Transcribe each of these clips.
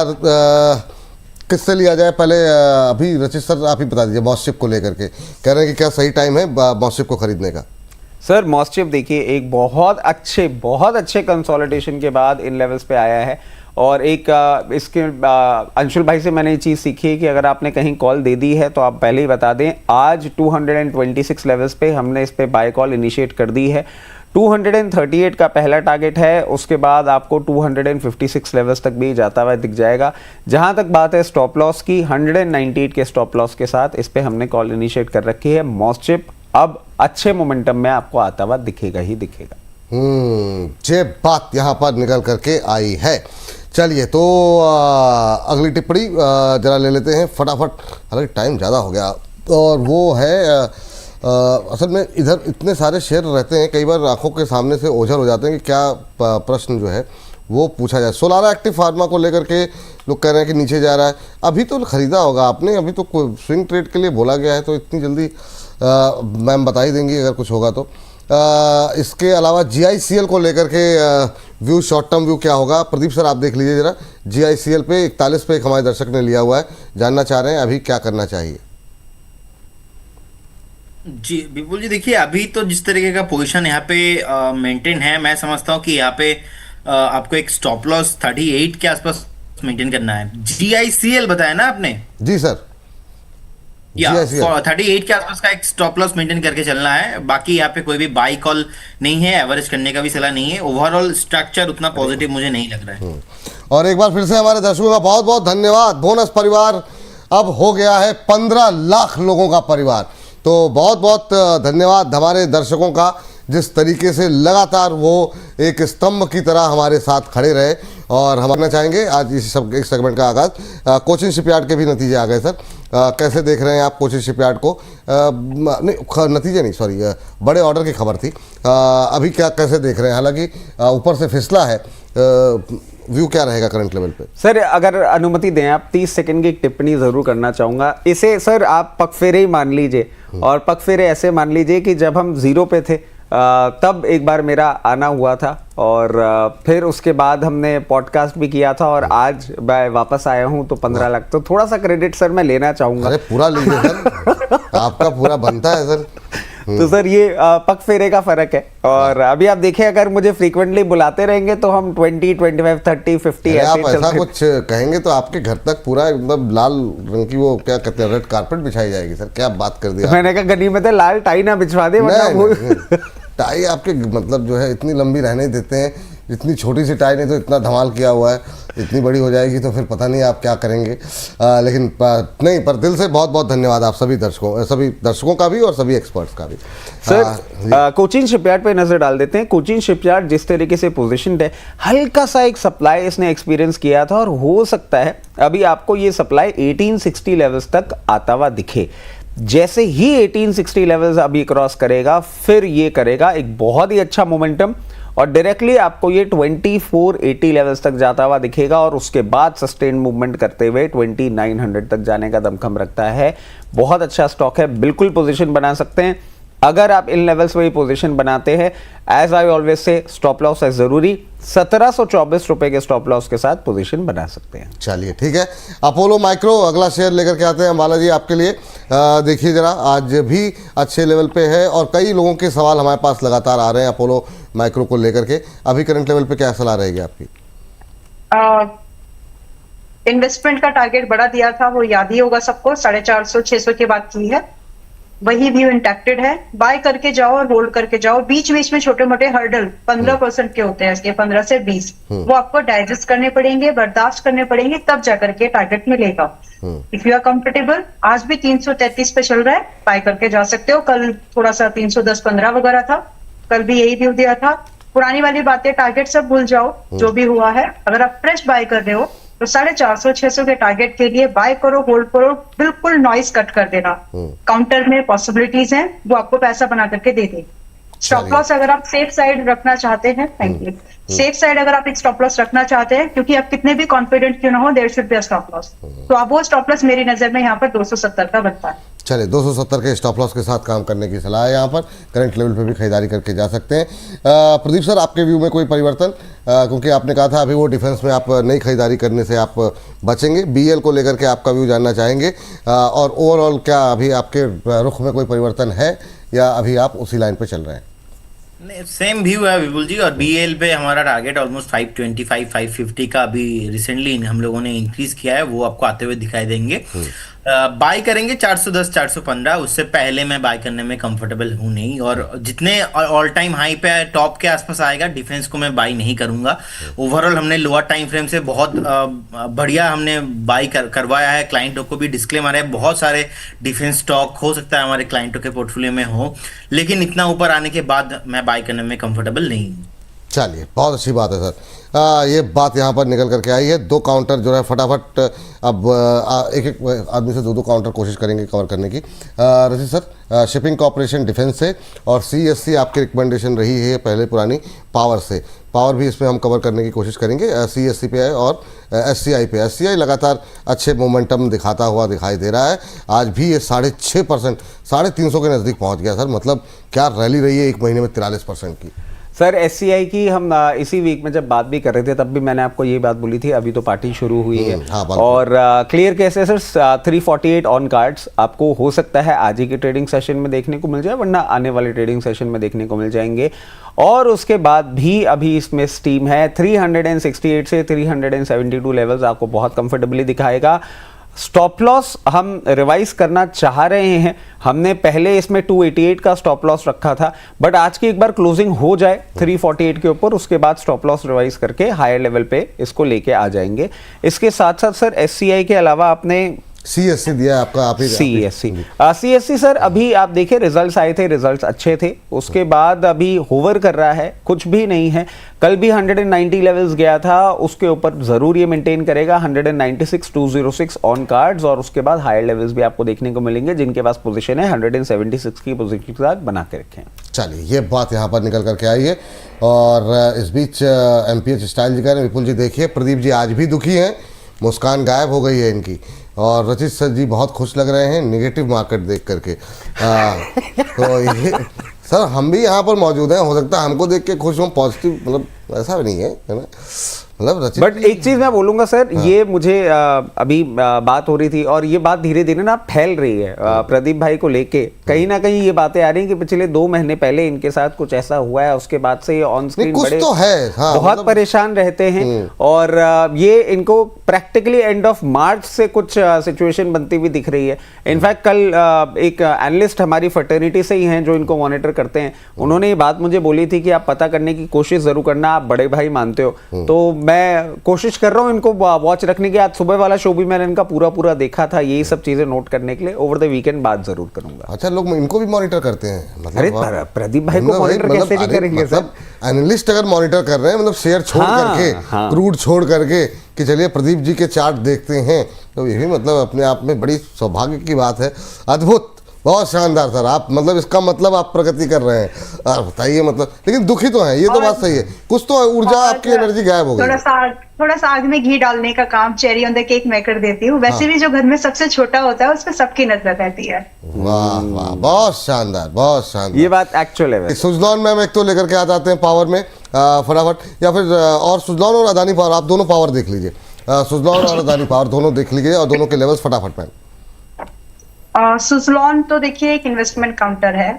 बार किससे लिया जाए? पहले अभी रचित सर आप ही बता दीजिए मॉसचिप को लेकर के, कह रहे हैं कि क्या सही टाइम है मॉसचिप को खरीदने का? सर मॉसचिप देखिए एक बहुत अच्छे कंसोलिडेशन के बाद इन लेवल्स पे आया है। और एक इसके अंशुल भाई से मैंने ये चीज़ सीखी है कि अगर आपने कहीं कॉल दे दी है तो आप पहले ही बता दें। आज 226 लेवल्स पे हमने इस पे बाय कॉल इनिशिएट कर दी है। 238 का पहला टारगेट है, उसके बाद आपको 256 लेवल्स तक भी जाता हुआ दिख जाएगा। जहां तक बात है स्टॉप लॉस की, 198 के स्टॉप लॉस के साथ इस पे हमने कॉल इनिशिएट कर रखी है। मॉसचिप अब अच्छे मोमेंटम में आपको आता हुआ दिखेगा ही दिखेगा। ये बात यहाँ पर निकल करके आई है। चलिए तो अगली टिप्पणी जरा ले लेते हैं फटाफट, हालांकि टाइम ज़्यादा हो गया। और वो है असल में इधर इतने सारे शेयर रहते हैं, कई बार आंखों के सामने से ओझल हो जाते हैं कि क्या प्रश्न जो है वो पूछा जाए। सोलारा एक्टिव फार्मा को लेकर के लोग कह रहे हैं कि नीचे जा रहा है। अभी तो खरीदा होगा आपने, अभी तो स्विंग ट्रेड के लिए बोला गया है, तो इतनी जल्दी मैम बता ही देंगी अगर कुछ होगा तो। इसके अलावा GICL को लेकर के व्यू, शॉर्ट टर्म व्यू क्या होगा? प्रदीप सर आप देख लीजिए जरा। GICL पे 41 पे एक हमारे दर्शक ने लिया हुआ है, जानना चाह रहे हैं अभी क्या करना चाहिए। जी विपुल जी, देखिए अभी तो जिस तरीके का पोजीशन यहाँ पे मेंटेन है, मैं समझता हूँ कि यहाँ पे आपको एक स्टॉप लॉस 38 के आसपास मेंटेन करना है। GICL बताया ना आपने? जी सर, या 38 के आसपास का एक स्टॉप लॉस मेंटेन करके चलना है। बाकी यहाँ पे कोई भी बाई कॉल नहीं है, एवरेज करने का भी सलाह नहीं है। ओवरऑल स्ट्रक्चर उतना पॉजिटिव मुझे नहीं लग रहा है। और एक बार फिर से हमारे दर्शकों का बहुत बहुत धन्यवाद। बोनस परिवार अब हो गया है 15 लाख लोगों का परिवार, तो बहुत बहुत धन्यवाद हमारे दर्शकों का, जिस तरीके से लगातार वो एक स्तंभ की तरह हमारे साथ खड़े रहे। और हम करना चाहेंगे आज इस सब एक सेगमेंट का आगाज़ कोचिन शिपयार्ड के भी नतीजे आ गए सर। कैसे देख रहे हैं आप कोचिन शिपयार्ड को? नहीं नतीजे नहीं, सॉरी, बड़े ऑर्डर की खबर थी। अभी क्या कैसे देख रहे हैं? हालांकि ऊपर से फिसला है, व्यू क्या रहेगा करंट लेवल पे? सर अगर अनुमति दें आप 30 सेकंड की एक टिप्पणी जरूर करना चाहूंगा। इसे सर आप पगफेरे ही मान लीजिए, और पगफेरे ऐसे मान लीजिए कि जब हम जीरो पे थे तब एक बार मेरा आना हुआ था, और फिर उसके बाद हमने पॉडकास्ट भी किया था, और आज मैं वापस आया हूं तो 15 लाख। तो थोड़ा सा क्रेडिट सर मैं लेना चाहूंगा। अरे पूरा लीजिए सर, आपका पूरा बनता है सर। तो सर ये पग फेरे का फर्क है। और अभी आप देखिए अगर मुझे फ्रीक्वेंटली बुलाते रहेंगे तो हम 20, 25, 30, 50 आप ऐसा कुछ कहेंगे तो आपके घर तक पूरा एकदम लाल रंग की वो क्या कहते हैं रेड कारपेट बिछाई जाएगी सर। क्या बात कर दी मैंने कहा गनीमत है लाल टाई ना बिछवा दे, टाई आपके मतलब जो है इतनी लंबी रहने देते हैं, इतनी छोटी सी टाई ने तो इतना धमाल किया हुआ है, इतनी बड़ी हो जाएगी तो फिर पता नहीं आप क्या करेंगे। लेकिन नहीं, पर दिल से बहुत बहुत धन्यवाद आप सभी दर्शकों का भी और सभी एक्सपर्ट्स का भी। सर कोचिन शिपयार्ड पे नजर डाल देते हैं। कोचिन शिपयार्ड जिस तरीके से पोजीशनड है, हल्का सा एक सप्लाई इसने एक्सपीरियंस किया था, और हो सकता है अभी आपको ये सप्लाई 1860 लेवल्स तक आता हुआ दिखे। जैसे ही 1860 लेवल्स अभी क्रॉस करेगा, फिर ये करेगा एक बहुत ही अच्छा मोमेंटम, और डायरेक्टली आपको ये 2480 लेवल्स तक जाता हुआ दिखेगा, और उसके बाद सस्टेन मूवमेंट करते हुए 2900 तक जाने का दमखम रखता है। बहुत अच्छा स्टॉक है, बिल्कुल पोजीशन बना सकते हैं। अगर आप इन लेवल्स में पोजीशन बनाते हैं, as I always say stop loss है जरूरी। 1724 रुपए के स्टॉप लॉस के साथ पोजीशन बना सकते हैं। चलिए ठीक है, अपोलो माइक्रो अगला शेयर लेकर के आते हैं अंबाला जी आपके लिए। देखिए जरा, आज भी अच्छे लेवल पे है, और कई लोगों के सवाल हमारे पास लगातार आ रहे हैं अपोलो माइक्रो को लेकर के। अभी करंट लेवल पे क्या सलाह रहेगी आपकी? इन्वेस्टमेंट का टारगेट बड़ा दिया था, वो याद ही होगा सबको, 450-600 की बात की है, वही व्यू इंटैक्टेड है। बाय करके जाओ और होल्ड करके जाओ। बीच बीच में छोटे मोटे हर्डल 15% के होते हैं, इसके 15 से 20, वो आपको डाइजेस्ट करने पड़ेंगे, बर्दाश्त करने पड़ेंगे, तब जाकर के टारगेट मिलेगा। इफ यू आर कंफर्टेबल, आज भी 333 पे चल रहा है, बाय करके जा सकते हो। कल थोड़ा सा 310-15 वगैरह था, कल भी यही व्यू दिया था। पुरानी वाली बातें, टारगेट सब भूल जाओ, जो भी हुआ है। अगर आप फ्रेश बाय कर रहे हो तो 450-600 के टारगेट के लिए बाय करो, होल्ड करो, बिल्कुल नॉइस कट कर देना। काउंटर में पॉसिबिलिटीज हैं, वो आपको पैसा बना करके दे देगी। स्टॉप लॉस अगर आप सेफ साइड रखना चाहते हैं, थैंक यू, सेफ साइड अगर आप एक स्टॉप लॉस रखना चाहते हैं, क्योंकि आप कितने भी कॉन्फिडेंट क्यों ना हो, there should be a stop loss, तो अब वो स्टॉप लॉस मेरी नजर में यहाँ पर 270 का बनता है। चलिए 270 के स्टॉप लॉस के साथ काम करने की सलाह है यहाँ पर, करंट लेवल पे भी खरीदारी करके जा सकते हैं। प्रदीप सर, आपके व्यू में कोई परिवर्तन, क्योंकि आपने कहा था अभी वो डिफेंस में आप नई खरीदारी करने से आप बचेंगे, बीएल को लेकर के आपका व्यू जानना चाहेंगे, और ओवरऑल क्या अभी आपके रुख में कोई परिवर्तन है या अभी आप उसी लाइन पे चल रहे हैं? नहीं, सेम व्यू है विपुल जी, और बीएल पे हमारा टारगेट ऑलमोस्ट 525 550 का अभी रिसेंटली हम लोगों ने इंक्रीज किया है, वो आपको आते हुए दिखाई देंगे। बाय करेंगे 410 415, उससे पहले मैं बाय करने में कंफर्टेबल हूं नहीं, और जितने ऑल टाइम हाई पे टॉप के आसपास आएगा डिफेंस को मैं बाय नहीं करूंगा। ओवरऑल हमने लोअर टाइम फ्रेम से बहुत बढ़िया हमने बाय करवाया है, क्लाइंटों को भी डिस्क्लेमर है, बहुत सारे डिफेंस स्टॉक हो सकता है हमारे क्लाइंटों के पोर्टफोलियो में हो, लेकिन इतना ऊपर आने के बाद मैं बाय करने में कंफर्टेबल नहीं हूं। चलिए, बहुत अच्छी बात है सर। ये बात यहाँ पर निकल करके आई है। 2 काउंटर जो है फटाफट, अब एक एक आदमी से 2 काउंटर कोशिश करेंगे कवर करने की। Rashid sir, shipping corporation defence से, और CSC आपकी रिकमेंडेशन रही है पहले पुरानी पावर से, पावर भी इसमें हम कवर करने की कोशिश करेंगे। CSC पे है और SCI पे। SCI लगातार अच्छे मोमेंटम दिखाता हुआ दिखाई दे रहा है, आज भी ये 6.5%, 350 के नज़दीक पहुँच गया सर। मतलब क्या रैली रही है एक महीने में 43% की। सर SCI की हम इसी वीक में जब बात भी कर रहे थे तब भी मैंने आपको ये बात बोली थी, अभी तो पार्टी शुरू हुई है। हाँ, और क्लियर केस है सर, 348 ऑन कार्ड्स आपको हो सकता है आज ही के ट्रेडिंग सेशन में देखने को मिल जाए, वरना आने वाले ट्रेडिंग सेशन में देखने को मिल जाएंगे। और उसके बाद भी अभी इसमें स्टीम है, 368 से 372 लेवल्स आपको बहुत कंफर्टेबली दिखाएगा। स्टॉप लॉस हम रिवाइज करना चाह रहे हैं, हमने पहले इसमें 288 का स्टॉप लॉस रखा था, बट आज की एक बार क्लोजिंग हो जाए 348 के ऊपर, उसके बाद स्टॉप लॉस रिवाइज करके हायर लेवल पे इसको लेके आ जाएंगे। इसके साथ साथ सर SCI के अलावा आपने CSC दिया आपका, आप ही CSC सर, अभी आप देखिए रिजल्ट्स आए थे, रिजल्ट्स अच्छे थे, उसके बाद अभी होवर कर रहा है, कुछ भी नहीं है। कल भी 190 लेवल्स गया था, उसके ऊपर जरूर ये मेंटेन करेगा 196 206 ऑन कार्ड्स, और उसके बाद हायर लेवल्स भी आपको देखने को मिलेंगे। जिनके पास पोजीशन है 176 की पोजीशन के साथ बना के रखें। चलिए, ये बात यहाँ पर निकल करके आई है। और इस बीच MPH स्टाइल जी कह रहे हैं, विपुल जी देखिए प्रदीप जी आज भी दुखी हैं, मुस्कान गायब हो गई है इनकी, और रचित सर जी बहुत खुश लग रहे हैं नेगेटिव मार्केट देख करके। तो ये सर हम भी यहाँ पर मौजूद हैं, हो सकता है हमको देख के खुश हों, पॉजिटिव, मतलब ऐसा भी नहीं है ना, मतलब रचित। बट एक चीज मैं बोलूंगा सर, ये मुझे अभी बात हो रही थी और ये बात धीरे धीरे ना फैल रही है प्रदीप भाई को लेके, कहीं ना कहीं ये बातें आ रही हैं कि पिछले 2 महीने पहले इनके साथ कुछ ऐसा हुआ है, उसके बाद से ये ऑन स्क्रीन बड़े तो है, हाँ, बहुत मतलब परेशान रहते हैं, और ये इनको प्रैक्टिकली एंड ऑफ मार्च से कुछ सिचुएशन बनती हुई दिख रही है। इनफैक्ट कल एक एनालिस्ट हमारी फर्टर्निटी से ही हैं जो इनको मॉनिटर करते हैं, उन्होंने ये बात मुझे बोली थी कि आप पता करने की कोशिश जरूर करना, आप बड़े भाई मानते हो, तो मैं कोशिश कर रहा हूँ इनको वॉच रखने की। आज सुबह वाला शो भी मैंने इनका पूरा देखा था, यही सब चीजें नोट करने के लिए। ओवर द वीकेंड बात जरूर करूंगा। अच्छा, लोग इनको भी मॉनिटर करते हैं, मतलब अरे प्रदीप भाई को मॉनिटर कैसे नहीं करेंगे सर? एनालिस्ट अगर मॉनिटर कर रहे हैं, मतलब शेयर छोड़ करके, क्रूड छोड़ करके, कि चलिए प्रदीप जी के चार्ट देखते हैं, तो ये भी मतलब अपने आप में बड़ी सौभाग्य की बात है। अद्भुत, बहुत शानदार सर। आप मतलब इसका मतलब आप प्रगति कर रहे हैं, बताइए मतलब, लेकिन दुखी तो है, ये तो बात सही है, कुछ तो ऊर्जा आपकी एनर्जी गायब हो गई। थोड़ा सा आग में घी डालने का काम चेरी ऑन द केक मैं कर देती हूँ। वैसे भी जो घर में सबसे छोटा होता है उस पर सबकी नजर रहती है। वाह वाह, बहुत शानदार, बहुत शानदार, ये बात एक्चुअल है। सुजलॉन में हम एक तो लेकर के आ जाते हैं पावर में फटाफट, या फिर और सुजलॉन और अदानी पावर, आप दोनों पावर देख लीजिए, सुजलॉन और अदानी पावर दोनों देख लीजिए, और दोनों के लेवल्स फटाफट में। सुजलॉन तो देखिए एक इन्वेस्टमेंट काउंटर है,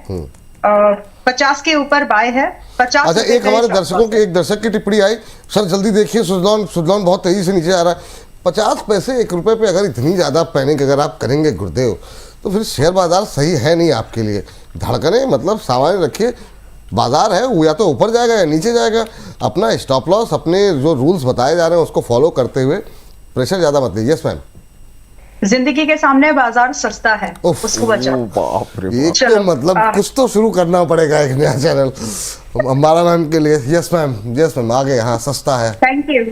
50 के ऊपर बाय है, 50। अच्छा, एक हमारे दर्शकों के एक दर्शक की टिप्पणी आई, सर जल्दी देखिए सुजलॉन बहुत तेजी से नीचे आ रहा है, 50 पैसे 1 रुपए पे अगर इतनी ज़्यादा पैनिक अगर आप करेंगे गुरुदेव, तो फिर शेयर बाजार सही है नहीं आपके लिए। धड़कने मतलब सामान्य रखिए, बाजार है वो या तो ऊपर जाएगा या नीचे जाएगा, अपना स्टॉप लॉस, अपने जो रूल्स बताए जा रहे हैं उसको फॉलो करते हुए प्रेशर ज़्यादा मत लीजिए। Yes ma'am. जिंदगी के सामने बाजार सस्ता है, उसको बचाओ। एक तो मतलब कुछ तो शुरू करना पड़ेगा, एक नया चैनल हमारा मैम के लिए। यस मैम, यस मैम, आगे। हाँ, सस्ता है। Thank you.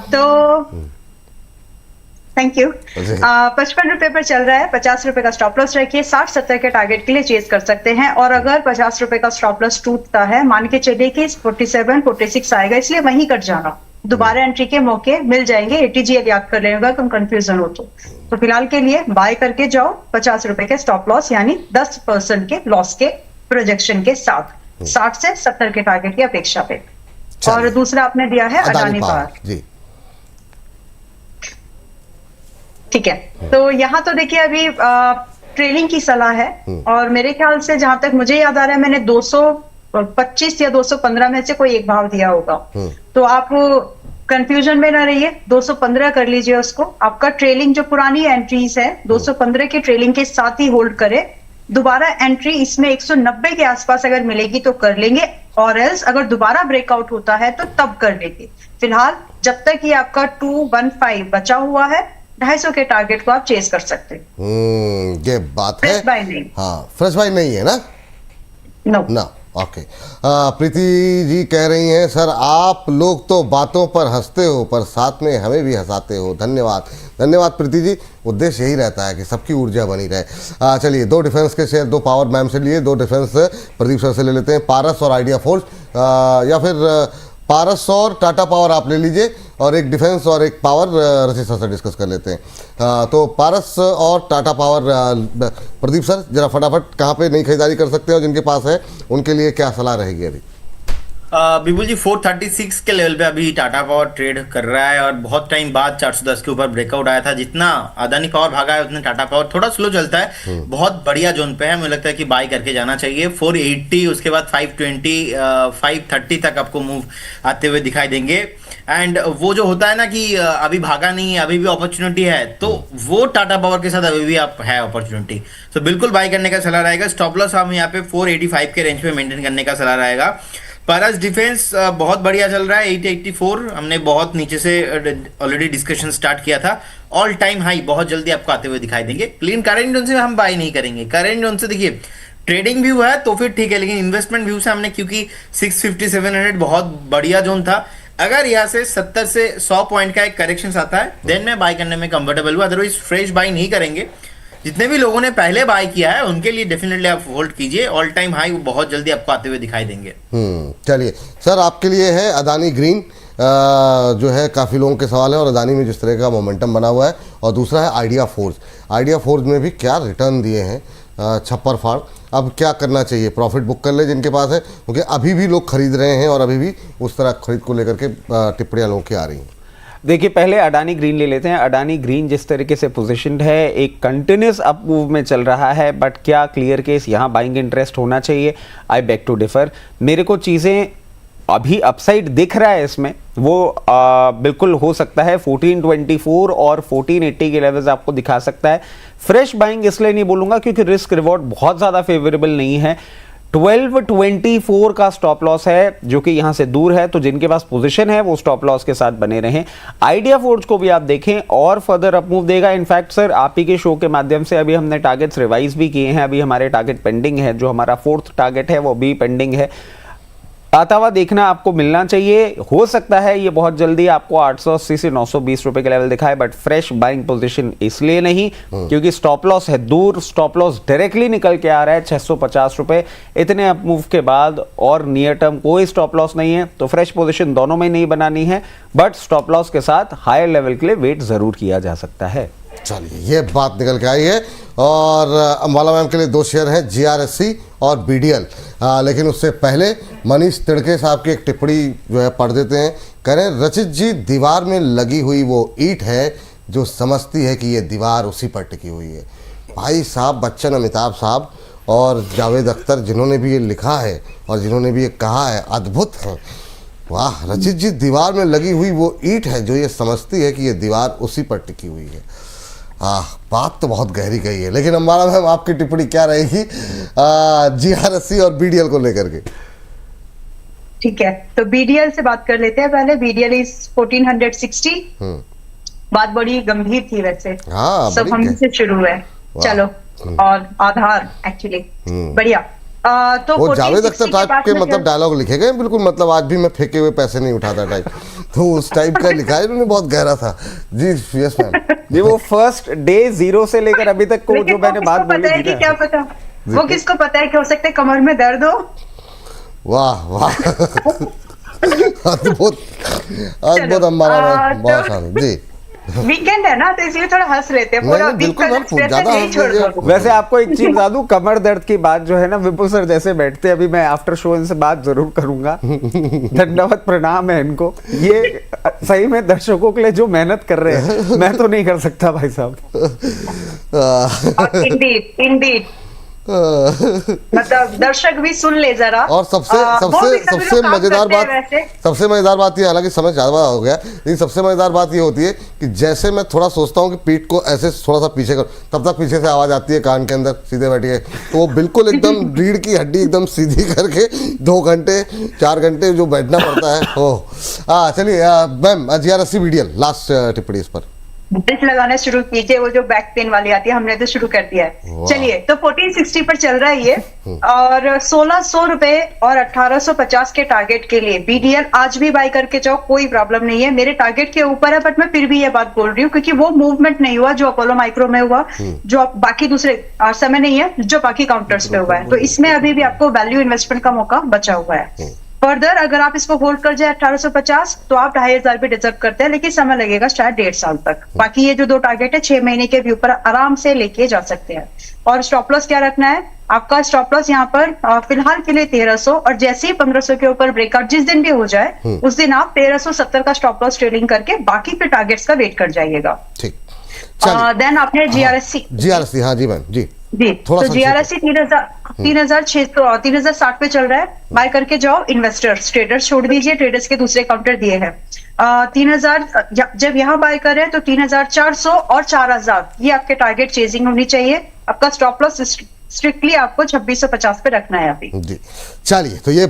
तो थैंक यू। 55 रुपए पर चल रहा है, 50 रुपए का स्टॉप लॉस रखिए, 60-70 के टारगेट के लिए चेज कर सकते हैं, और अगर 50 रुपए का स्टॉप लॉस टूटता है, मान के चलिए कि 47-46 आएगा, इसलिए वहीं कट जाना। दोबारा एंट्री के मौके मिल जाएंगे। ATGL याद कर लेगा, कम कंफ्यूजन हो तो फिलहाल के लिए बाय करके जाओ 50 रुपए के स्टॉप लॉस, यानी 10% के लॉस के प्रोजेक्शन के साथ, 60 से 70 के टारगेट की अपेक्षा पे। और दूसरा आपने दिया है अडानी पावर जी। ठीक है, तो यहाँ तो देखिए अभी ट्रेलिंग की सलाह है, और मेरे ख्याल से जहां तक मुझे याद आ रहा है मैंने 225 या 215 में से कोई एक भाव दिया होगा, तो आप कंफ्यूजन में ना रहिए, 215 कर लीजिए उसको। आपका ट्रेलिंग जो पुरानी एंट्रीज है 215 की ट्रेलिंग के साथ ही होल्ड करे। दोबारा एंट्री इसमें 190 के आसपास अगर मिलेगी तो कर लेंगे, और एल्स अगर दोबारा ब्रेकआउट होता है तो तब कर लेंगे। फिलहाल जब तक ये आपका 215 बचा हुआ है, 250 के टारगेट को आप चेस कर सकते हैं। ये बात है। फ्रेश बाय नहीं। हाँ, फ्रेश बाय नहीं है ना? नो ना, ओके। प्रीति जी कह रही हैं, सर आप लोग तो बातों पर हंसते हो पर साथ में हमें भी हंसाते हो। धन्यवाद, धन्यवाद प्रीति जी। उद्देश्य यही रहता है कि सबकी ऊर्जा बनी रहे। चलिए, 2 डिफेंस के शेयर 2 पावर मैम से लिए, 2 डिफेंस प्रदीप सर से ले लेते हैं। पारस और आइडिया फोर्स, या फिर पारस और टाटा पावर आप ले लीजिए, और एक डिफेंस और एक पावर रचित सर से डिस्कस कर लेते हैं। तो पारस और टाटा पावर, प्रदीप सर जरा फटाफट कहाँ पे नई खरीदारी कर सकते हैं, और जिनके पास है उनके लिए क्या सलाह रहेगी अभी? विपुल जी 436 के लेवल पे अभी टाटा पावर ट्रेड कर रहा है, और बहुत टाइम बाद 410 के ऊपर ब्रेकआउट आया था। जितना अदानी पावर भागा है उतना टाटा पावर थोड़ा स्लो चलता है। बहुत बढ़िया जोन पे है, मुझे लगता है कि बाय करके जाना चाहिए। 480 उसके बाद 520 530 तक आपको मूव आते हुए दिखाई देंगे। एंड वो जो होता है ना कि अभी भागा नहीं है, अभी भी अपॉर्चुनिटी है, तो वो टाटा पावर के साथ अभी भी आप है अपॉर्चुनिटी, तो बिल्कुल बाय करने का सलाह रहेगा। स्टॉप लॉस हम यहाँ पे 485 के रेंज पे मेंटेन करने का सलाह रहेगा। पारस डिफेंस बहुत बढ़िया चल रहा है, 884 हमने बहुत नीचे से ऑलरेडी डिस्कशन स्टार्ट किया था। ऑल टाइम हाई बहुत जल्दी आपको आते हुए दिखाई देंगे। लेकिन करेंट जोन से हम बाय नहीं करेंगे। करेंट जोन से देखिए ट्रेडिंग व्यू है तो फिर ठीक है, लेकिन इन्वेस्टमेंट व्यू से हमने, क्योंकि 650 700 बहुत बढ़िया जोन था, अगर यहाँ से 70 से 100 पॉइंट का एक करेक्शन आता है देन मैं बाय करने में कंफर्टेबल हूँ। अदरवाइज फ्रेश बाय नहीं करेंगे। जितने भी लोगों ने पहले बाय किया है उनके लिए डेफिनेटली आप होल्ड कीजिए। ऑल टाइम हाई वो बहुत जल्दी आपको आते हुए दिखाई देंगे। चलिए सर, आपके लिए है अदानी ग्रीन, जो है काफ़ी लोगों के सवाल है, और अदानी में जिस तरह का मोमेंटम बना हुआ है, और दूसरा है आइडिया फोर्स। आइडिया फोर्स में भी क्या रिटर्न दिए हैं, छप्पर फाड़। अब क्या करना चाहिए? प्रॉफिट बुक कर ले जिनके पास है, क्योंकि अभी भी लोग खरीद रहे हैं, और अभी भी उस तरह खरीद को लेकर के टिप्पणियाँ लोगों की आ रही हैं। देखिए, पहले अडानी ग्रीन ले लेते हैं। अडानी ग्रीन जिस तरीके से पोजीशनड है, एक कंटिन्यूस अप मूव में चल रहा है, बट क्या क्लियर केस यहाँ बाइंग इंटरेस्ट होना चाहिए? I beg to differ. मेरे को चीज़ें अभी अपसाइड दिख रहा है इसमें, वो बिल्कुल हो सकता है 1424 और 1480 के लेवल्स आपको दिखा सकता है। फ्रेश बाइंग इसलिए नहीं बोलूंगा क्योंकि रिस्क रिवॉर्ड बहुत ज़्यादा फेवरेबल नहीं है। 1224 का स्टॉप लॉस है जो कि यहां से दूर है, तो जिनके पास पोजीशन है वो स्टॉप लॉस के साथ बने रहें। आइडिया फोर्ज को भी आप देखें और फर्दर अप मूव देगा। इनफैक्ट सर, आप ही के शो के माध्यम से अभी हमने टारगेट्स रिवाइज भी किए हैं। अभी हमारे टारगेट पेंडिंग है, जो हमारा 4th टारगेट है वो भी पेंडिंग है। आता हुआ देखना आपको मिलना चाहिए। हो सकता है ये बहुत जल्दी आपको 880 से 920 रुपए के लेवल दिखाए, बट फ्रेश बाइंग पोजीशन इसलिए नहीं क्योंकि स्टॉप लॉस है दूर। स्टॉप लॉस डायरेक्टली निकल के आ रहा है 650 रुपए। इतने अप मूव के बाद और नियर टर्म कोई स्टॉप लॉस नहीं है, तो फ्रेश पोजीशन दोनों में नहीं बनानी है, बट स्टॉप लॉस के साथ हायर लेवल के लिए वेट जरूर किया जा सकता है। चलिए, ये बात निकल के आई है। और अंबाला मैम के लिए 2 शेयर हैं, GRSC और BDL। लेकिन उससे पहले मनीष तिड़के साहब की एक टिप्पणी जो है पढ़ देते हैं। कह रहे हैं, रचित जी दीवार में लगी हुई वो ईंट है जो समझती है कि ये दीवार उसी पर टिकी हुई है। भाई साहब, बच्चन, अमिताभ साहब और जावेद अख्तर जिन्होंने भी ये लिखा है और जिन्होंने भी ये कहा है, अद्भुत है। वाह, रचित जी दीवार में लगी हुई वो ईंट है जो ये समझती है कि ये दीवार उसी पर टिकी हुई है। बात तो बहुत गहरी कही है। लेकिन अंबाला मैम, आपकी टिप्पणी क्या रहेगी GRSC और BDL को लेकर के? ठीक है, तो BDL से बात कर लेते हैं पहले। BDL is 1460। बात बड़ी गंभीर थी वैसे। हाँ, सब हम से शुरू है। चलो, और आधार एक्चुअली बढ़िया। तो वो जावेद अख्तर टाइप के मतलब डायलॉग लिखे गए बिल्कुल, मतलब आज भी मैं फेंके हुए पैसे नहीं उठाता टाइप। तो उस टाइप का लिखा है इन्होंने, बहुत गहरा था जी। यस मैम जी, वो फर्स्ट डे 0 से लेकर अभी तक को जो मैंने बात बोली है कि क्या पता, वो किसको पता है कि हो सकता है कमर में दर्द हो। वाह वाह, अद्भुत अद्भुत अंबाला चलो, में बहुत तो- शानदार जी। वीकेंड है ना, तो इसलिए थोड़ा हंस लेते हैं, पूरा नहीं, वीक बिल्कुल का मैम, स्ट्रेस ज्यादा नहीं हंस छोड़ लीजिए। दो। वैसे आपको एक चीज बता दूं, कमर दर्द की बात जो है ना, विपुल सर जैसे बैठते हैं, अभी मैं आफ्टर शो इनसे बात जरूर करूंगा। धन्यवाद, प्रणाम है इनको। ये सही में दर्शकों के लिए जो मेहनत कर रहे हैं, मैं तो नहीं कर सकता भाई साहब। इंडीड मतलब दर्शक भी सुन ले जरा। और सबसे वो भी सभी सबसे लोग काम मजेदार करते हैं बात, वैसे। सबसे मजेदार बात ये, हालांकि समय ज्यादा हो गया, लेकिन सबसे मजेदार बात ये होती है कि जैसे मैं थोड़ा सोचता हूँ कि पीठ को ऐसे थोड़ा सा पीछे कर, तब तक पीछे से आवाज आती है कान के अंदर, सीधे बैठिए, तो वो बिल्कुल एकदम रीढ़ की हड्डी एकदम सीधी करके 2 घंटे 4 घंटे जो बैठना पड़ता है। ओह चलिए मैम, GRSC VDL लास्ट टिप्पणी इस पर। बेल्ट लगाना शुरू कीजिए, वो जो बैक पेन वाली आती है, हमने तो शुरू कर दिया है। वाह। चलिए, तो 1460 पर चल रहा है ये, और 1600 रुपए और 1850 के टारगेट के लिए BDL आज भी बाय करके जाओ, कोई प्रॉब्लम नहीं है। मेरे टारगेट के ऊपर है, बट मैं फिर भी ये बात बोल रही हूँ क्योंकि वो मूवमेंट नहीं हुआ जो अपोलो माइक्रो में हुआ, जो बाकी दूसरे समय नहीं है जो बाकी काउंटर्स पे हुआ है। तो इसमें अभी भी आपको वैल्यू इन्वेस्टमेंट का मौका बचा हुआ है। फर्दर अगर आप इसको होल्ड कर जाए 1850, तो आप 2500 भी डिजर्व करते हैं, लेकिन समय लगेगा शायद 1.5 साल तक। बाकी ये जो 2 टारगेट है 6 महीने के व्यू पर आराम से लेके जा सकते हैं। और स्टॉप लॉस क्या रखना है आपका? स्टॉप लॉस यहाँ पर फिलहाल के लिए 1300, और जैसे ही 1500 के ऊपर ब्रेकआउट जिस दिन भी हो जाए, उस दिन आप 1370 का स्टॉप लॉस ट्रेडिंग करके बाकी के टारगेट्स का वेट कर जाइएगा। ठीक, चलिए। देन आपने GRSC हाँ जी मैम जी, जी, थोड़ा तो सा GRSC 3660 पे चल रहा है, बाय करके जाओ। इन्वेस्टर्स, ट्रेडर्स छोड़ दीजिए, ट्रेडर्स के दूसरे काउंटर दिए हैं। 3000 जब यहाँ बाय कर रहे हैं तो 3400 और 4000 ये आपके टारगेट चेजिंग होनी चाहिए। आपका स्टॉप लॉस स्ट्रिक्टली आपको 2650 पे रखना है अभी। जी। चलिए, तो ये